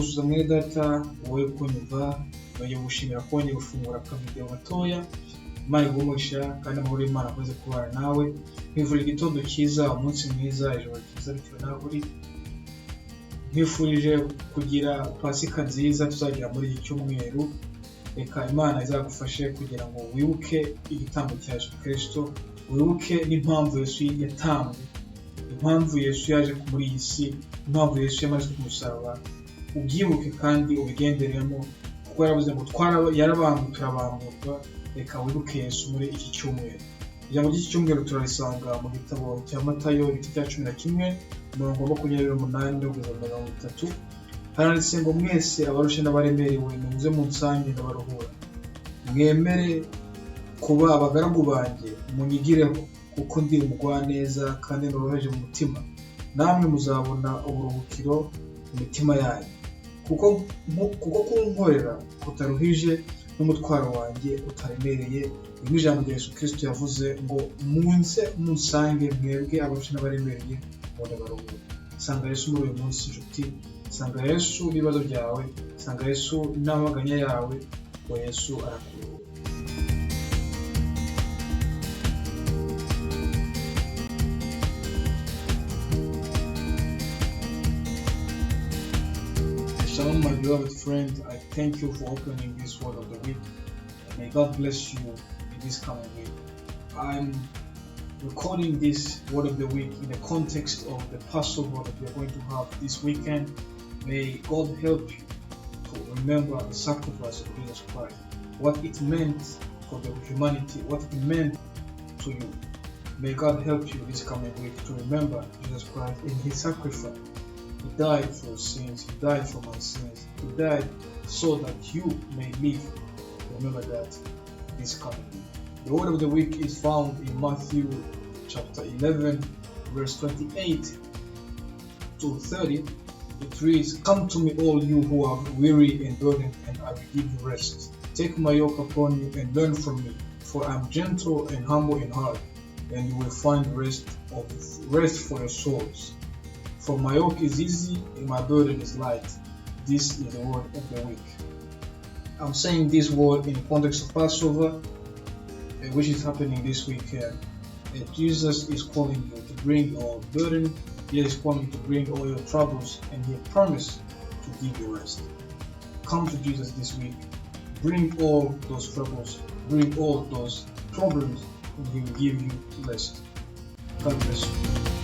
gusubiza mwene data wowe kunyumva bagiye gushimira ko wongeye gufungura akavideo gatoya. Imana igumugisha kandi amahoro y'Imana akoze kubana nawe. Nkwifurije igitondo cyiza, umunsi mwiza, ijoro ryiza bitewe naho uri. Nkwifurije kugira pasika nziza tuzagira muri iki cyumweru. Reka Imana izagufashe kugira ngo wibuke igitambo cya Yesu Kristo, wibuke n'impamvu Yesu yatanze, impamvu Yesu yaje muri iyi si, impamvu Yesu yamaze ku musaraba. Ubyibuke kandi ubigenderemo kuko yaravuze ngo yarabambwe turabamburwa. Reka wibuke Yesu muri iki cyumweru. Ijambo ry'iki cyumweru turarisanga mu gitabo cya Matayo igice cya 11 umurongo wa 28-30. Haranditse ngo mwese abarushe n'abaremerewe muze munsange ndabaruhura. Mwemere kuba abagaragu banjye munyigireho kuko ndi umugwaneza kandi noroheje mu mutima, namwe muzabona uburuhukiro mu mitima yanyu. Kuko kunkorera kutaruhije n'umutwaro wanjye utaremereye. Ni ijambo rya Yesu Kristo yavuze ngo munze munsange mwebwe abarushe n'abaremereye ndabaruhura. Sanga Yesu muri uyu munsi inshuti, sanga Yesu ibibazo byawe, sanga Yesu n'amaganya yawe, ngo Yesu arakuruhura. Shalom, my beloved friend. I thank you for opening this word of the week. May God bless you in this coming week. I'm recording this word of the week in the context of the Passover that we are going to have this weekend. May God help you to remember the sacrifice of Jesus Christ, what it meant for the humanity, what it meant to you. May God help you this coming week to remember Jesus Christ in His sacrifice. He died for your sins, He died for my sins, He died so that you may live. Remember that this coming week. The word of the week is found in Matthew chapter 11, verse 28 to 30. It reads, "Come to me all you who are weary and burdened, and I will give you rest. Take my yoke upon you and learn from me, for I am gentle and humble in heart, and you will find rest for your souls. For my yoke is easy and my burden is light." This is the word of the week. I'm saying this word in the context of Passover, which is happening this weekend. Jesus is calling you to bring your burden. He is calling you to bring all your troubles, and He promised to give you rest. Come to Jesus this week. Bring all those troubles, bring all those problems, and He will give you rest. God bless you.